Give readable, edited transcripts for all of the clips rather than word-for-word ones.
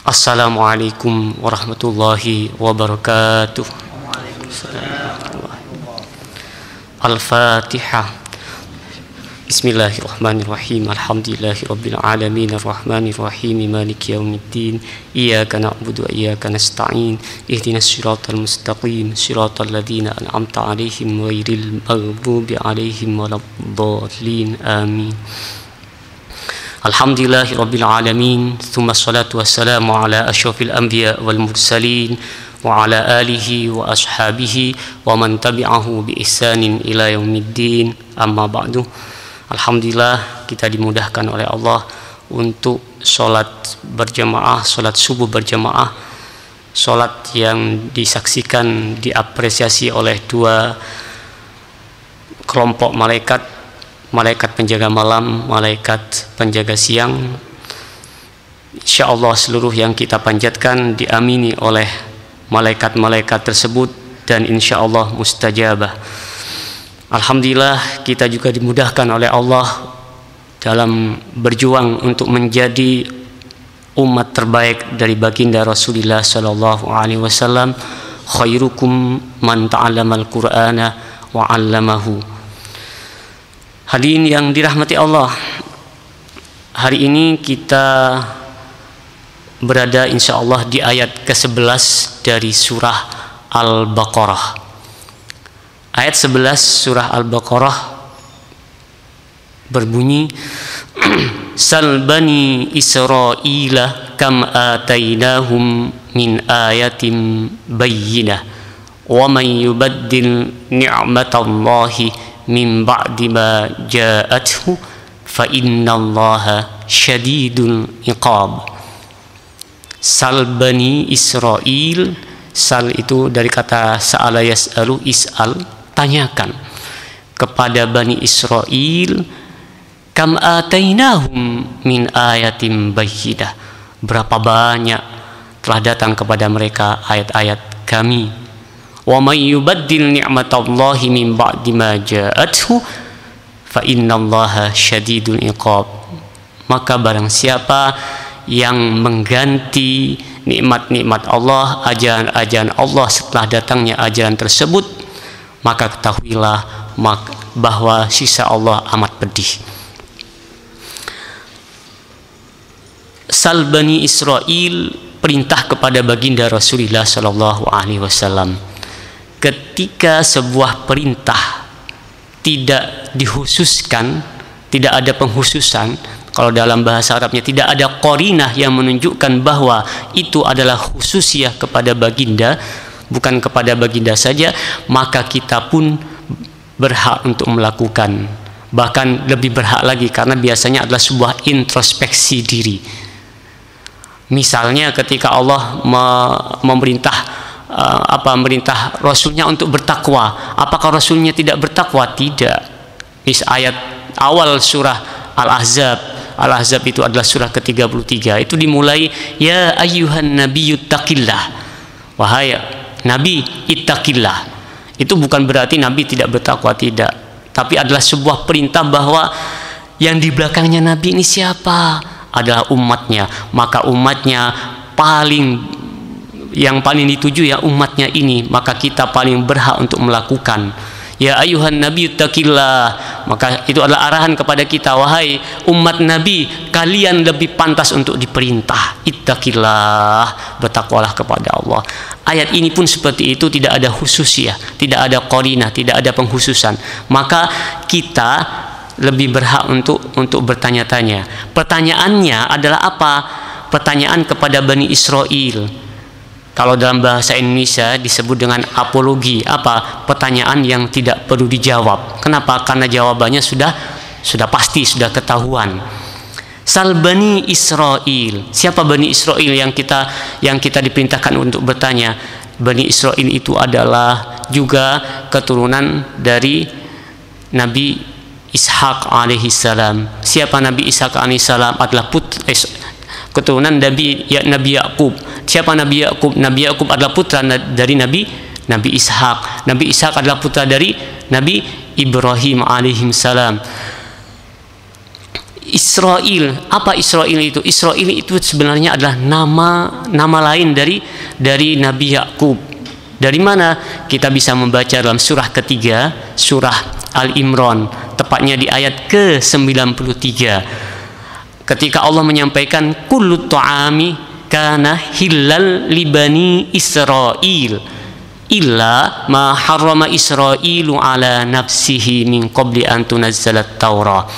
Assalamualaikum warahmatullahi wabarakatuh. Al-Fatihah. Bismillahirrahmanirrahim. Alhamdulillahi rabbil alamin arrahmanir rahim maliki yaumiddin iyyaka na'budu wa iyyaka nasta'in ihdinas siratal mustaqim siratal ladzina an'amta 'alaihim ghairil maghdubi 'alaihim waladdallin amin. Alhamdulillahi rabbil alamin thumma salatu wassalamu ala asyrafil anbiya wal mursalin wa ala alihi wa ashabihi wa man tabi'ahu bi ihsanin ila yaumiddin amma ba'du. Alhamdulillah kita dimudahkan oleh Allah untuk sholat berjamaah, sholat subuh berjamaah, sholat yang disaksikan, diapresiasi oleh dua kelompok malaikat, malaikat penjaga malam, malaikat penjaga siang. InsyaAllah seluruh yang kita panjatkan diamini oleh malaikat-malaikat tersebut dan insyaallah mustajabah. Alhamdulillah kita juga dimudahkan oleh Allah dalam berjuang untuk menjadi umat terbaik dari baginda Rasulullah sallallahu alaihi wasallam. Khairukum man ta'allamal Qur'ana wa 'allamahu. Hadirin yang dirahmati Allah, hari ini kita berada insyaallah di ayat ke-11 dari surah Al-Baqarah. Ayat 11 surah Al-Baqarah berbunyi Sal bani Israila kam atainahum min ayatin bayyinah wa man yubaddil ni'matallahi min ba'di ma ja'athu fa innallaha syadidul iqab. Sal bani Israil, sal itu dari kata sa'ala yas'alu, is'al, tanyakan kepada Bani Israel, kam atainahum min ayatin bayyinah, berapa banyak telah datang kepada mereka ayat-ayat kami. Wa may yubaddil ni'matallahi min ba'di ma ja'athu fa innallaha syadidul iqab. Maka barang siapa yang mengganti nikmat-nikmat Allah, ajaran-ajaran Allah setelah datangnya ajaran tersebut, maka ketahuilah bahwa sisa Allah amat pedih. Sal bani Israil, perintah kepada baginda Rasulullah sallallahu alaihi wasallam. Ketika sebuah perintah tidak dikhususkan, tidak ada pengkhususan, kalau dalam bahasa Arabnya tidak ada qarinah yang menunjukkan bahwa itu adalah khususiyah kepada baginda, bukan kepada baginda saja, maka kita pun berhak untuk melakukan, bahkan lebih berhak lagi karena biasanya adalah sebuah introspeksi diri. Misalnya ketika Allah memerintah merintah Rasulnya untuk bertakwa, apakah Rasulnya tidak bertakwa? Tidak. Ayat awal surah Al-Ahzab itu adalah surah ke-33, itu dimulai ya ayyuhan nabiyyut taqillah, wahai Nabi ittaqillah. Itu bukan berarti Nabi tidak bertakwa, tidak, tapi adalah sebuah perintah bahwa yang di belakangnya Nabi ini siapa? Adalah umatnya. Maka umatnya yang paling dituju ya umatnya ini, maka kita paling berhak untuk melakukan ya ayuhan nabi taqillah. Maka itu adalah arahan kepada kita, wahai umat Nabi, kalian lebih pantas untuk diperintah ittaqillah, bertakwalah kepada Allah. Ayat ini pun seperti itu, tidak ada khususiyah, tidak ada qarinah, tidak ada pengkhususan. Maka kita lebih berhak untuk bertanya-tanya. Pertanyaannya adalah apa? Pertanyaan kepada Bani Israel. Kalau dalam bahasa Indonesia disebut dengan apologi. Apa? Pertanyaan yang tidak perlu dijawab. Kenapa? Karena jawabannya sudah pasti, sudah ketahuan. Sal Bani Israel. Siapa Bani Israel yang kita diperintahkan untuk bertanya? Bani Israel itu adalah juga keturunan dari Nabi Ishaq alaihissalam. Siapa Nabi Ishaq alaihissalam? Adalah keturunan Nabi Yakub. Siapa Nabi Yakub? Nabi Yakub adalah putra dari Nabi Ishaq. Nabi Ishaq adalah putra dari Nabi Ibrahim alaihissalam. Israil. Apa Israil itu? Israil itu sebenarnya adalah nama lain dari Nabi Yakub. Dari mana? Kita bisa membaca dalam surah ketiga, surah Al-Imran, tepatnya di ayat ke-93. Ketika Allah menyampaikan kullu ta'ami kana hillal li bani Israil illa ma harrama Israilu ala nafsihi min qabli an tunazzalat Taurah.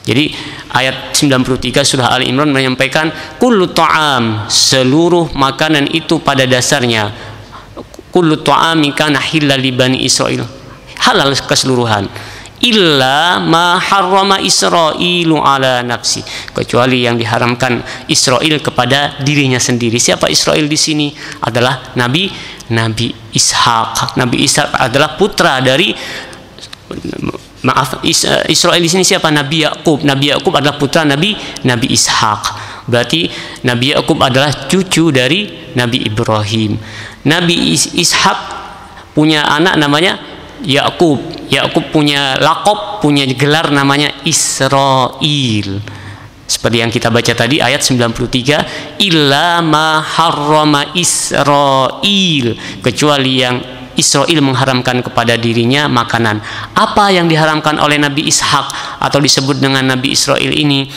Jadi ayat 93 surah Al-Imran menyampaikan kullu ta'am, seluruh makanan itu pada dasarnya, kullu ta'ami kana hillal li bani Israil, halal keseluruhan, illa ma harrama Israilu ala nafsi, kecuali yang diharamkan Israil kepada dirinya sendiri. Siapa Israil di sini? Adalah Nabi Ishak. Nabi Ishak adalah putra dari Israil di sini siapa? Nabi Yakub. Nabi Yakub adalah putra Nabi Ishak. Berarti Nabi Yakub adalah cucu dari Nabi Ibrahim. Nabi Ishak punya anak namanya Yakub. Yakub punya lakop, punya gelar namanya Israil. Seperti yang kita baca tadi ayat 93, illa ma harrama Israil, kecuali yang Israil mengharamkan kepada dirinya makanan. Apa yang diharamkan oleh Nabi Ishak atau disebut dengan Nabi Israil ini?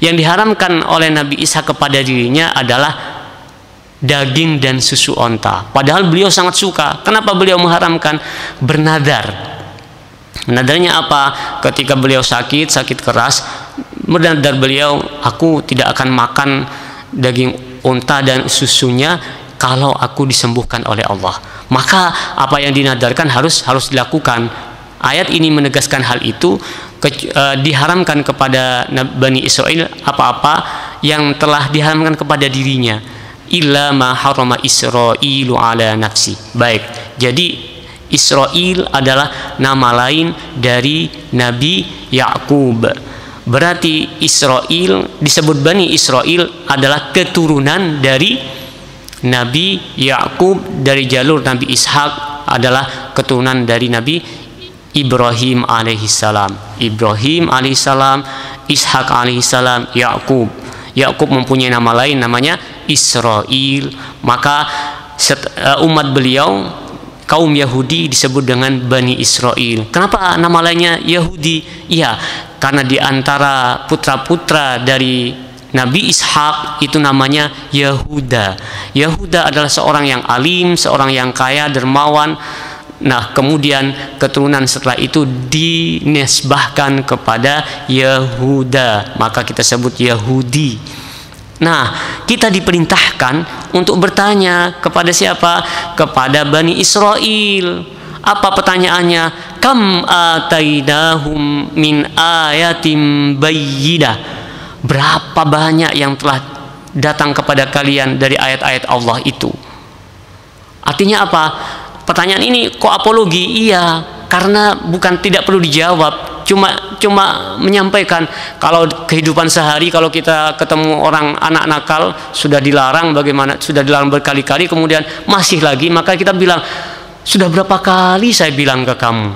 Yang diharamkan oleh Nabi Ishak kepada dirinya adalah daging dan susu onta. Padahal beliau sangat suka. Kenapa beliau mengharamkan? Bernadar. Menadarnya apa? Ketika beliau sakit keras, bernadar beliau, aku tidak akan makan daging unta dan susunya kalau aku disembuhkan oleh Allah. Maka apa yang dinadarkan harus dilakukan. Ayat ini menegaskan hal itu. Diharamkan kepada Bani Israil apa-apa yang telah diharamkan kepada dirinya, illa ma harrama Israilu ala nafsi. Baik, jadi Israil adalah nama lain dari Nabi Yakub. Berarti Israil, disebut Bani Israil, adalah keturunan dari Nabi Yakub, dari jalur Nabi Ishak adalah keturunan dari Nabi Ibrahim alaihissalam. Ibrahim alaihissalam, Ishak alaihissalam, Yakub. Yakub mempunyai nama lain namanya Israil. Maka umat beliau, kaum Yahudi, disebut dengan Bani Israil. Kenapa nama lainnya Yahudi? Iya, karena di antara putra-putra dari Nabi Ishak itu namanya Yahuda. Yahuda adalah seorang yang alim, seorang yang kaya, dermawan. Nah, kemudian keturunan setelah itu dinisbahkan kepada Yahuda, maka kita sebut Yahudi. Nah, kita diperintahkan untuk bertanya kepada siapa? Kepada Bani Israil. Apa pertanyaannya? Kam atainahum min ayatim bayyinah. Berapa banyak yang telah datang kepada kalian dari ayat-ayat Allah itu? Artinya apa? Pertanyaan ini kok apologi? Iya, karena bukan tidak perlu dijawab. Cuma menyampaikan kalau kehidupan sehari, kalau kita ketemu orang anak nakal sudah dilarang, bagaimana sudah dilarang berkali-kali, kemudian masih lagi, maka kita bilang, sudah berapa kali saya bilang ke kamu?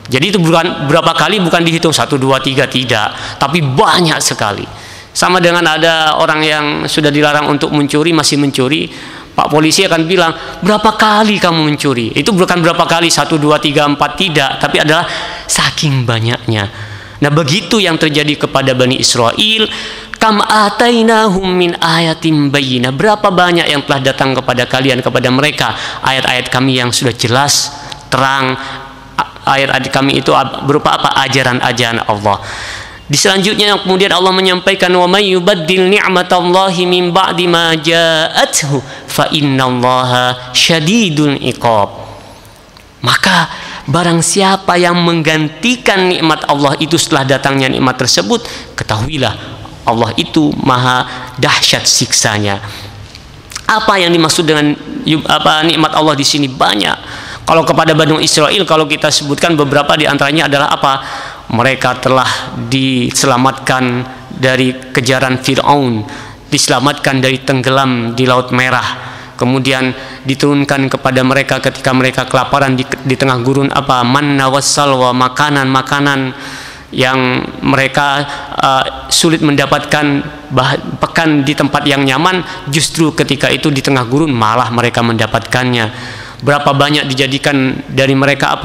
Jadi itu bukan berapa kali, bukan dihitung 1, 2, 3, tidak, tapi banyak sekali. Sama dengan ada orang yang sudah dilarang untuk mencuri masih mencuri, Pak polisi akan bilang, berapa kali kamu mencuri? Itu bukan berapa kali, 1, 2, 3, 4, tidak, tapi adalah saking banyaknya. Nah, begitu yang terjadi kepada Bani Israil. Kam atainahum min ayatin bayyinah. Berapa banyak yang telah datang kepada kalian, kepada mereka, ayat-ayat kami yang sudah jelas, terang. Ayat-ayat kami itu berupa apa? Ajaran-ajaran Allah. Di selanjutnya kemudian Allah menyampaikan, wa may yubaddil ni'matallahi min ba'di ma ja'athu fa innallaha syadidul iqab. Maka barang siapa yang menggantikan nikmat Allah itu setelah datangnya nikmat tersebut, ketahuilah Allah itu maha dahsyat siksanya. Apa yang dimaksud dengan nikmat Allah di sini? Banyak. Kalau kepada Bani Israil, kalau kita sebutkan beberapa di antaranya adalah apa? Mereka telah diselamatkan dari kejaran Fir'aun, diselamatkan dari tenggelam di Laut Merah, kemudian diturunkan kepada mereka ketika mereka kelaparan di tengah gurun apa? Manna wassalwa, makanan yang mereka sulit mendapatkan pekan di tempat yang nyaman, justru ketika itu di tengah gurun malah mereka mendapatkannya. Berapa banyak dijadikan dari mereka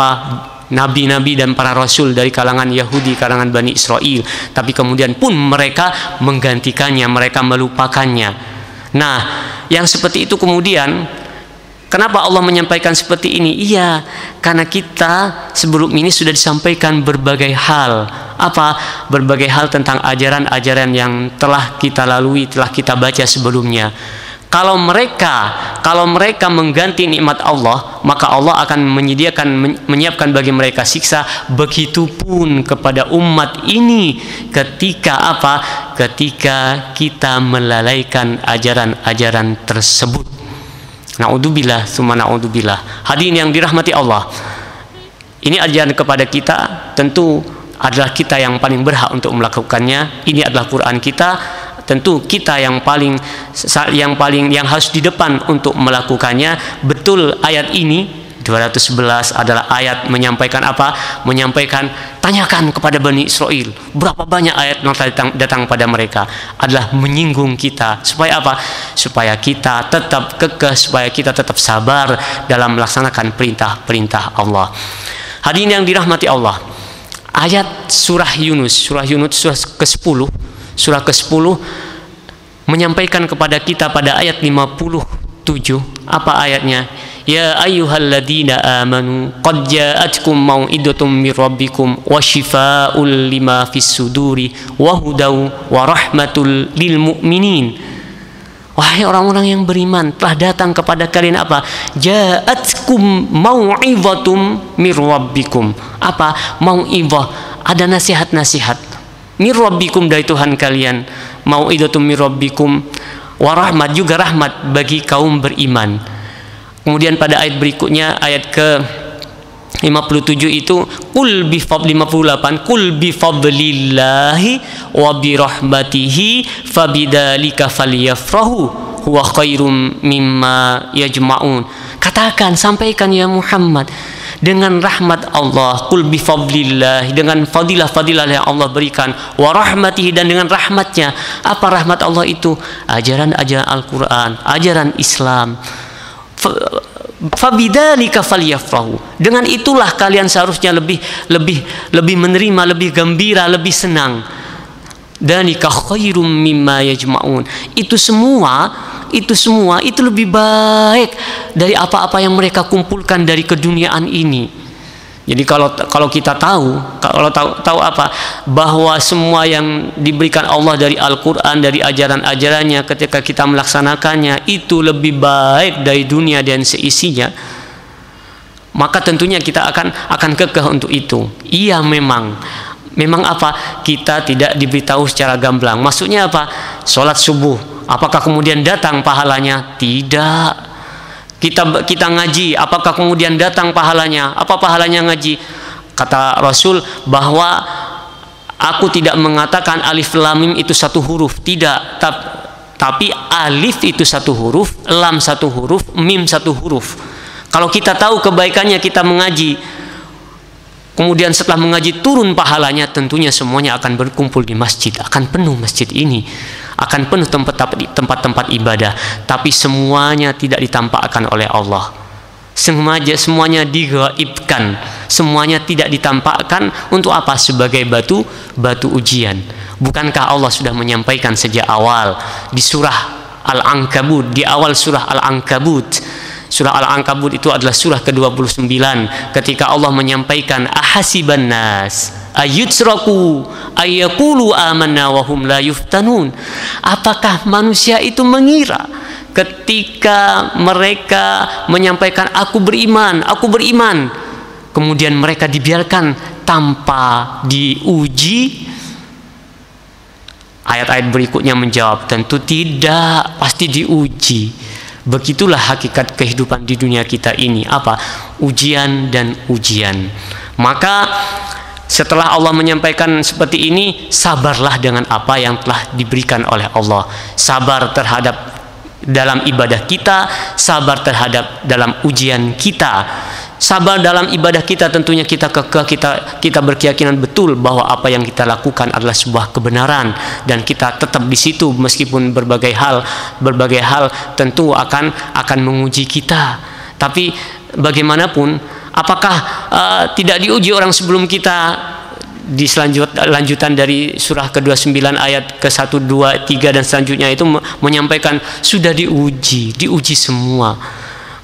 nabi-nabi dan para rasul dari kalangan Yahudi, kalangan Bani Israel, tapi kemudian pun mereka menggantikannya, mereka melupakannya. Nah, yang seperti itu kemudian kenapa Allah menyampaikan seperti ini? Iya, karena kita sebelum ini sudah disampaikan berbagai hal. Berbagai hal tentang ajaran-ajaran yang telah kita lalui, telah kita baca sebelumnya. Kalau mereka mengganti nikmat Allah, maka Allah akan menyiapkan bagi mereka siksa. Begitupun kepada umat ini ketika ketika kita melalaikan ajaran-ajaran tersebut. Na'udzubillah, summa na'udzubillah. Hadirin yang dirahmati Allah, ini ajaran kepada kita, tentu adalah kita yang paling berhak untuk melakukannya. Ini adalah Quran kita, tentu kita yang harus di depan untuk melakukannya. Betul, ayat ini 211 adalah ayat menyampaikan menyampaikan, tanyakan kepada Bani Israel berapa banyak ayat yang datang pada mereka, adalah menyinggung kita supaya supaya kita tetap kekeh, supaya kita tetap sabar dalam melaksanakan perintah-perintah Allah. Hadirin yang dirahmati Allah, ayat surah Yunus surah ke-10 menyampaikan kepada kita pada ayat 57. Apa ayatnya? Ya ayyuhalladzina amanu qad ja'atkum mau'idatum mir rabbikum wa shifaa'ul lima fis suduri wa hudaw wa rahmatul lil mu'minin. Wahai orang-orang yang beriman, telah datang kepada kalian ja'atkum mau'idatum mir rabbikum. Mau'idhah, ada nasihat-nasihat mir rabbikum, dari Tuhan kalian. Mau'idatum mir rabbikum wa rahmat, juga rahmat bagi kaum beriman. Kemudian pada ayat berikutnya, ayat ke-57 itu qul bi 58, qul bi fadlillahi wa bi rahmatihi fabidzalika falyafrahu huwa khairum mimma yajma'un. Katakan, sampaikan ya Muhammad, dengan rahmat Allah, qul bi fadlillah, dengan fadilah-fadilah yang Allah berikan, wa rahmatihi, dan dengan rahmatnya. Apa rahmat Allah itu? Ajaran-ajaran Al-Quran, ajaran Islam. Fabidzalika falyafrahu, dengan itulah kalian seharusnya lebih menerima, lebih gembira, lebih senang. Dzalika khairum mimma yajma'un. Itu semua itu lebih baik dari apa-apa yang mereka kumpulkan dari keduniaan ini. Jadi kalau kita tahu bahwa semua yang diberikan Allah dari Al-Quran, dari ajaran-ajarannya, ketika kita melaksanakannya itu lebih baik dari dunia dan seisinya, maka tentunya kita akan kekeh untuk itu. Iya, memang kita tidak diberitahu secara gamblang. Maksudnya sholat subuh, apakah kemudian datang pahalanya? Tidak. Kita ngaji, apakah kemudian datang pahalanya? Apa pahalanya ngaji? Kata Rasul bahwa aku tidak mengatakan alif lam mim itu satu huruf, tidak, tapi alif itu satu huruf, lam satu huruf, mim satu huruf. Kalau kita tahu kebaikannya kita mengaji, kemudian setelah mengaji turun pahalanya, tentunya semuanya akan berkumpul di masjid, akan penuh masjid ini, akan penuh tempat-tempat ibadah. Tapi semuanya tidak ditampakkan oleh Allah, semuanya digaibkan, semuanya tidak ditampakkan. Untuk apa? Sebagai batu ujian. Bukankah Allah sudah menyampaikan sejak awal di surah Al-Ankabut, di awal surah Al-Ankabut? Surah Al-Ankabut itu adalah surah ke-29, ketika Allah menyampaikan ahasiban nas ayutsraku ayyaqulu amanna wa hum la yuftanun. Apakah manusia itu mengira ketika mereka menyampaikan aku beriman, kemudian mereka dibiarkan tanpa diuji? Ayat-ayat berikutnya menjawab, tentu tidak, pasti diuji. Begitulah hakikat kehidupan di dunia kita ini, ujian dan ujian. Maka setelah Allah menyampaikan seperti ini, sabarlah dengan apa yang telah diberikan oleh Allah. Sabar terhadap dalam ibadah kita, sabar terhadap dalam ujian kita. Sabar dalam ibadah kita, tentunya kita kekeh, kita berkeyakinan betul bahwa apa yang kita lakukan adalah sebuah kebenaran, dan kita tetap di situ meskipun berbagai hal tentu akan menguji kita. Tapi bagaimanapun, apakah tidak diuji orang sebelum kita? Di lanjutan dari surah ke-29 ayat ke-1, 2, 3 dan selanjutnya itu menyampaikan sudah diuji semua.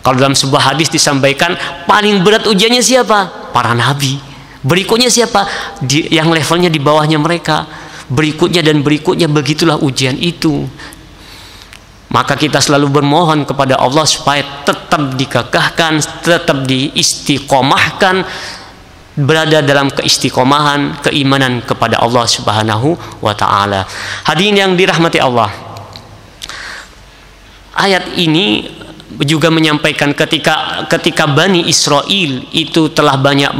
Kalau dalam sebuah hadis disampaikan paling berat ujiannya siapa? Para nabi. Berikutnya siapa? Yang levelnya di bawahnya mereka. Berikutnya dan berikutnya, begitulah ujian itu. Maka kita selalu bermohon kepada Allah supaya tetap dikekahkan, tetap diistiqomahkan, berada dalam keistiqomahan, keimanan kepada Allah Subhanahu wa ta'ala. Hadirin yang dirahmati Allah, ayat ini juga menyampaikan ketika Bani Israel itu telah banyak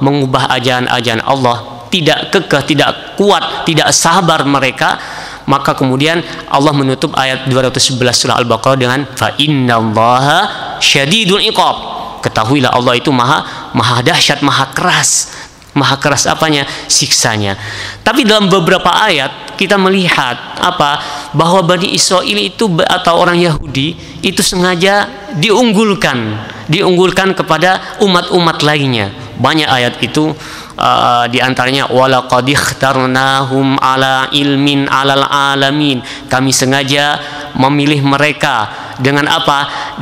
mengubah ajaran-ajaran Allah, tidak kekeh, tidak kuat, tidak sabar mereka, maka kemudian Allah menutup ayat 211 surah Al-Baqarah dengan fa innallaha syadidul iqab. Ketahuilah Allah itu maha dahsyat, maha keras apanya? Siksanya. Tapi dalam beberapa ayat kita melihat bahwa Bani Israel itu atau orang Yahudi itu sengaja diunggulkan kepada umat-umat lainnya. Banyak ayat itu, di antaranya walaqad ikhtarnahum ala ilmin alal alamin. Kami sengaja memilih mereka dengan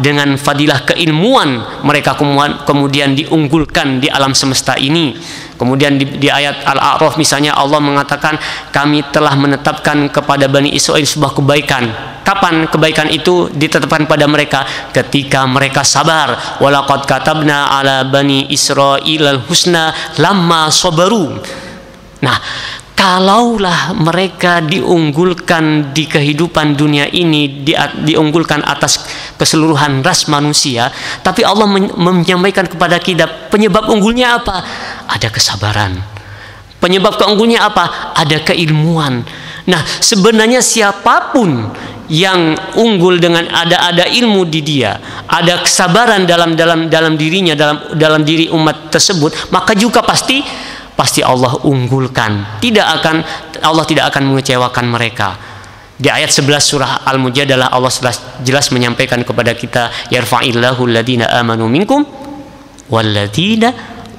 dengan fadilah keilmuan, mereka kemudian diunggulkan di alam semesta ini. Kemudian di ayat Al-A'raf misalnya Allah mengatakan kami telah menetapkan kepada Bani Israel sebuah kebaikan. Kapan kebaikan itu ditetapkan pada mereka? Ketika mereka sabar. Walaqad katabna ala Bani Israil al-husna lamma sabaru. Nah, kalaulah mereka diunggulkan di kehidupan dunia ini, diunggulkan atas keseluruhan ras manusia, tapi Allah menyampaikan kepada kita penyebab unggulnya apa? Ada kesabaran. Penyebab keunggulnya apa? Ada keilmuan. Nah, sebenarnya siapapun yang unggul dengan ada ilmu di dia, ada kesabaran dalam dirinya, dalam diri umat tersebut, maka juga pasti Allah unggulkan. Allah tidak akan mengecewakan mereka. Di ayat 11 surah Al-Mujadalah Allah jelas menyampaikan kepada kita yarfa'illahu alladhina amanu minkum walladhina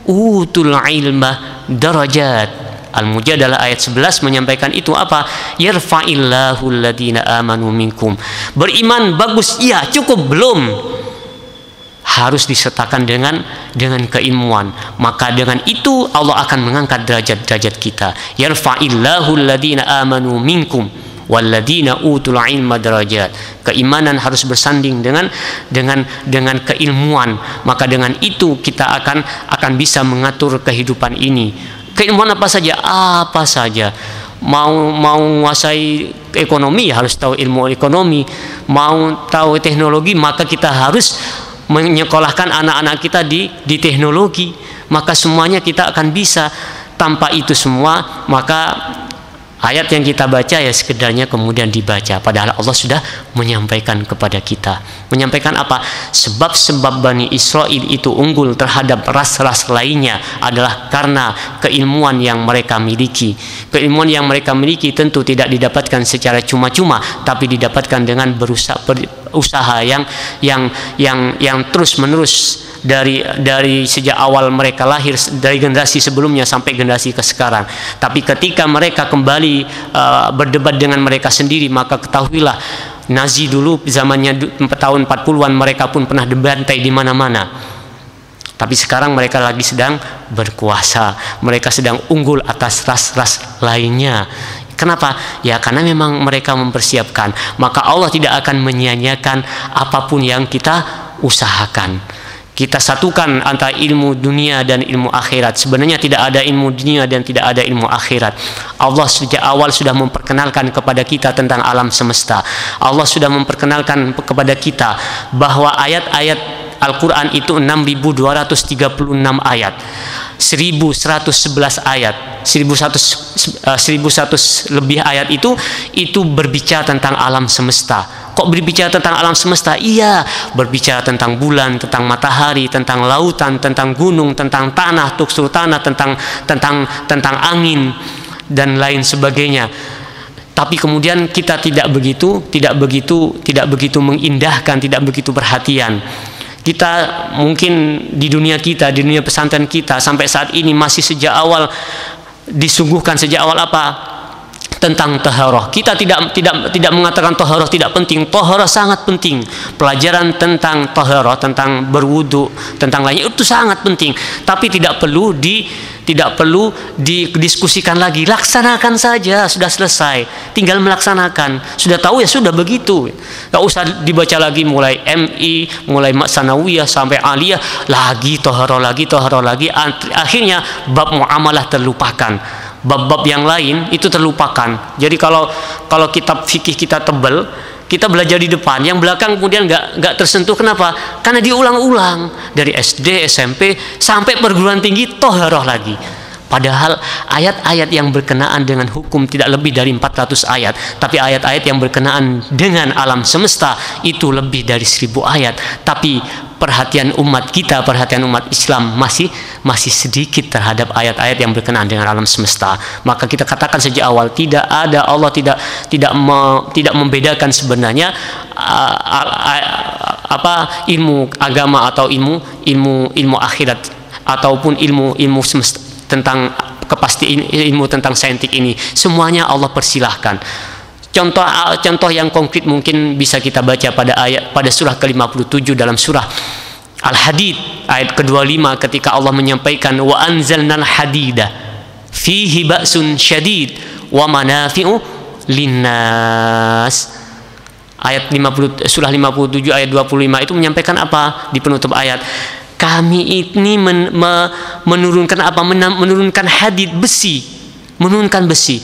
utul ilma darajat. Al-Mujadalah ayat 11 menyampaikan itu apa? Yarfa'illahu alladhina amanu minkum. Beriman bagus, iya, cukup belum? Harus disertakan dengan keilmuan. Maka dengan itu Allah akan mengangkat derajat-derajat kita. Yarfa'illahu alladhina amanu minkum walladzina utul ilma darajat. Keimanan harus bersanding dengan keilmuan. Maka dengan itu kita akan bisa mengatur kehidupan ini. Keilmuan apa saja? Apa saja. Mau menguasai ekonomi harus tahu ilmu ekonomi. Mau tahu teknologi maka kita harus menyekolahkan anak-anak kita di teknologi. Maka semuanya kita akan bisa. Tanpa itu semua maka ayat yang kita baca ya sekedarnya kemudian dibaca, padahal Allah sudah menyampaikan kepada kita. Menyampaikan apa? Sebab-sebab Bani Israel itu unggul terhadap ras-ras lainnya adalah karena keilmuan yang mereka miliki. Keilmuan yang mereka miliki tentu tidak didapatkan secara cuma-cuma, tapi didapatkan dengan usaha yang terus-menerus dari sejak awal mereka lahir, dari generasi sebelumnya sampai generasi ke sekarang. Tapi ketika mereka kembali berdebat dengan mereka sendiri, maka ketahuilah Nazi dulu zamannya tahun 40-an mereka pun pernah dibantai di mana-mana. Tapi sekarang mereka lagi sedang berkuasa, mereka sedang unggul atas ras-ras lainnya. Kenapa? Ya karena memang mereka mempersiapkan. Maka Allah tidak akan menyia-nyiakan apapun yang kita usahakan. Kita satukan antara ilmu dunia dan ilmu akhirat. Sebenarnya tidak ada ilmu dunia dan tidak ada ilmu akhirat. Allah sejak awal sudah memperkenalkan kepada kita tentang alam semesta. Allah sudah memperkenalkan kepada kita bahwa ayat-ayat Al-Quran itu 6.236 ayat, 1.111 ayat, 1.100 lebih ayat itu berbicara tentang alam semesta. Kok berbicara tentang alam semesta? Iya, berbicara tentang bulan, tentang matahari, tentang lautan, tentang gunung, tentang tanah, tekstur tanah, tentang angin dan lain sebagainya. Tapi kemudian kita tidak begitu mengindahkan, tidak begitu perhatian. Kita mungkin di dunia pesantren kita sampai saat ini masih sejak awal disuguhkan sejak awal apa? Tentang taharah. Kita tidak mengatakan taharah tidak penting. Taharah sangat penting. Pelajaran tentang taharah, tentang berwudu, tentang lainnya itu sangat penting. Tapi tidak perlu didiskusikan lagi. Laksanakan saja, sudah selesai. Tinggal melaksanakan. Sudah tahu ya sudah begitu. Enggak usah dibaca lagi mulai MI, mulai sanawiyah sampai aliyah, lagi taharah lagi. Akhirnya bab muamalah terlupakan. Bab-bab yang lain itu terlupakan. Jadi kalau kitab fikih kita tebal, kita belajar di depan, yang belakang kemudian nggak tersentuh. Kenapa? Karena diulang-ulang dari SD, SMP sampai perguruan tinggi toharoh lagi. Padahal ayat-ayat yang berkenaan dengan hukum tidak lebih dari 400 ayat, tapi ayat-ayat yang berkenaan dengan alam semesta itu lebih dari 1000 ayat. Tapi perhatian umat kita, perhatian umat Islam masih sedikit terhadap ayat-ayat yang berkenaan dengan alam semesta. Maka kita katakan sejak awal tidak ada, Allah tidak membedakan sebenarnya ilmu agama atau ilmu akhirat ataupun ilmu semesta, tentang kepastian ilmu tentang saintik ini. Semuanya Allah persilahkan. Contoh yang konkret mungkin bisa kita baca pada surah ke-57 dalam surah Al-Hadid ayat ke-25 ketika Allah menyampaikan wa anzalnal hadida fihi ba'sun syadid wa manafi'u linnas. Surah 57 ayat 25 itu menyampaikan apa di penutup ayat? Kami ini menurunkan apa? Menurunkan hadid, besi, menurunkan besi.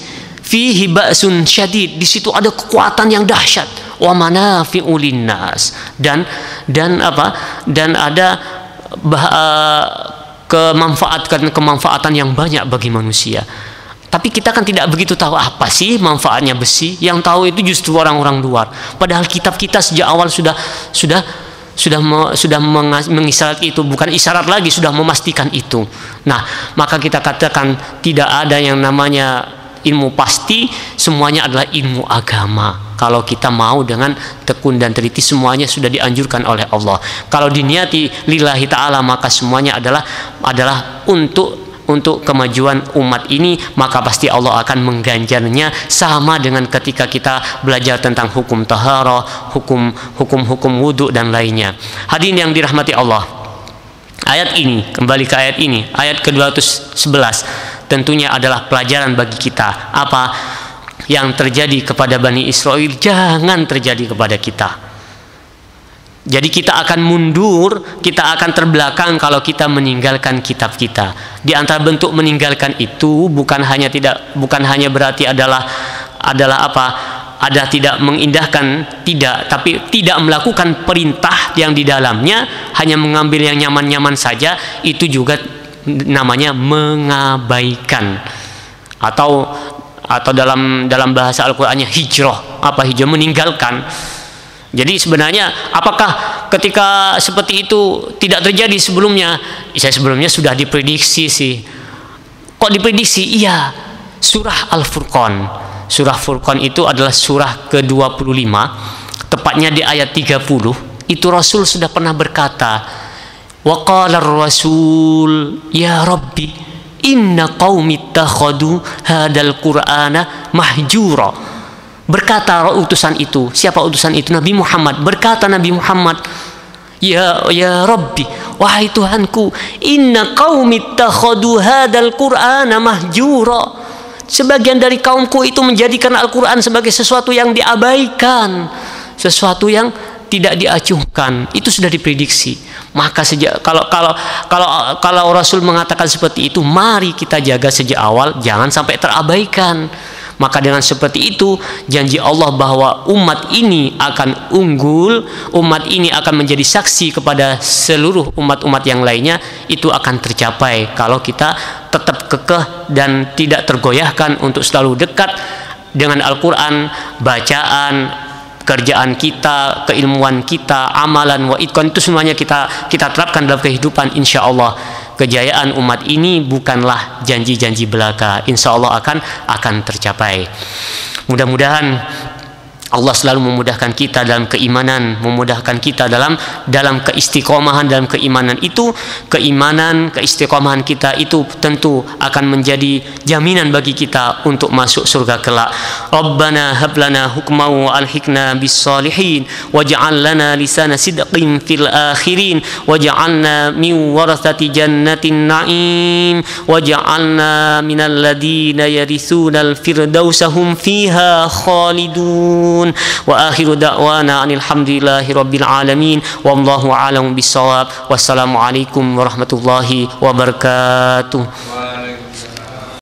Fihi ba'sun syadid, di situ ada kekuatan yang dahsyat. Wa manafi'u linnas, dan ada kemanfaatan yang banyak bagi manusia. Tapi kita kan tidak begitu tahu apa sih manfaatnya besi. Yang tahu itu justru orang-orang luar. Padahal kitab kita sejak awal sudah mengisyarat itu, bukan isyarat lagi, sudah memastikan itu. Nah, maka kita katakan tidak ada yang namanya ilmu pasti, semuanya adalah ilmu agama. Kalau kita mau dengan tekun dan teliti, semuanya sudah dianjurkan oleh Allah. Kalau diniati lillahi ta'ala, maka semuanya adalah untuk kemajuan umat ini, maka pasti Allah akan mengganjarnya sama dengan ketika kita belajar tentang hukum taharah, hukum wudu dan lainnya. Hadirin yang dirahmati Allah, ayat ini, kembali ke ayat ini, ayat ke-211 tentunya adalah pelajaran bagi kita. Apa yang terjadi kepada Bani Israel jangan terjadi kepada kita. Jadi kita akan mundur, kita akan terbelakang kalau kita meninggalkan kitab kita. Di antara bentuk meninggalkan itu bukan hanya berarti adalah apa? Ada tidak mengindahkan, tidak, tapi tidak melakukan perintah yang di dalamnya, hanya mengambil yang nyaman-nyaman saja, itu juga namanya mengabaikan. Atau dalam bahasa Al-Qur'annya hijrah. Apa hijrah? Meninggalkan. Jadi sebenarnya apakah ketika seperti itu tidak terjadi sebelumnya? Sebelumnya sudah diprediksi sih. Kok diprediksi? Iya. Surah Al-Furqan. Surah Furqan itu adalah surah ke-25, tepatnya di ayat 30. Itu Rasul sudah pernah berkata, wa qala ar-rasul ya rabbi inna qaumi ittakhadu hadal qur'ana mahjura. Berkata utusan itu, siapa utusan itu? Nabi Muhammad. Berkata Nabi Muhammad, ya Rabbi, wahai Tuhanku, inna qaumi ittakhadu hadal qur'ana mahjura. Sebagian dari kaumku itu menjadikan Al-Qur'an sebagai sesuatu yang diabaikan, sesuatu yang tidak diacuhkan. Itu sudah diprediksi. Maka kalau Rasul mengatakan seperti itu, mari kita jaga sejak awal, jangan sampai terabaikan. Maka dengan seperti itu janji Allah bahwa umat ini akan unggul, umat ini akan menjadi saksi kepada seluruh umat-umat yang lainnya, itu akan tercapai kalau kita tetap kekeh dan tidak tergoyahkan untuk selalu dekat dengan Al-Quran, bacaan, kerjaan kita, keilmuan kita, amalan wa itqan, itu semuanya kita terapkan dalam kehidupan. Insya Allah kejayaan umat ini bukanlah janji-janji belaka, insya Allah akan tercapai. Mudah-mudahan Allah selalu memudahkan kita dalam keimanan, memudahkan kita dalam keistiqomahan dalam keimanan itu. Keimanan, keistiqomahan kita itu tentu akan menjadi jaminan bagi kita untuk masuk surga kelak. Rabbana hab lana hukman wa alhiqna bis salihin waj'al lana lisana sidqin fil akhirin waj'alna min warathati jannatin na'im waj'alna minal ladina yarisuna al firdausa hum fiha khalidun. Wa akhiru da'wana alhamdulillahi rabbil alamin wallahu a'lam bissawab. Wassalamu alaikum warahmatullahi wabarakatuh.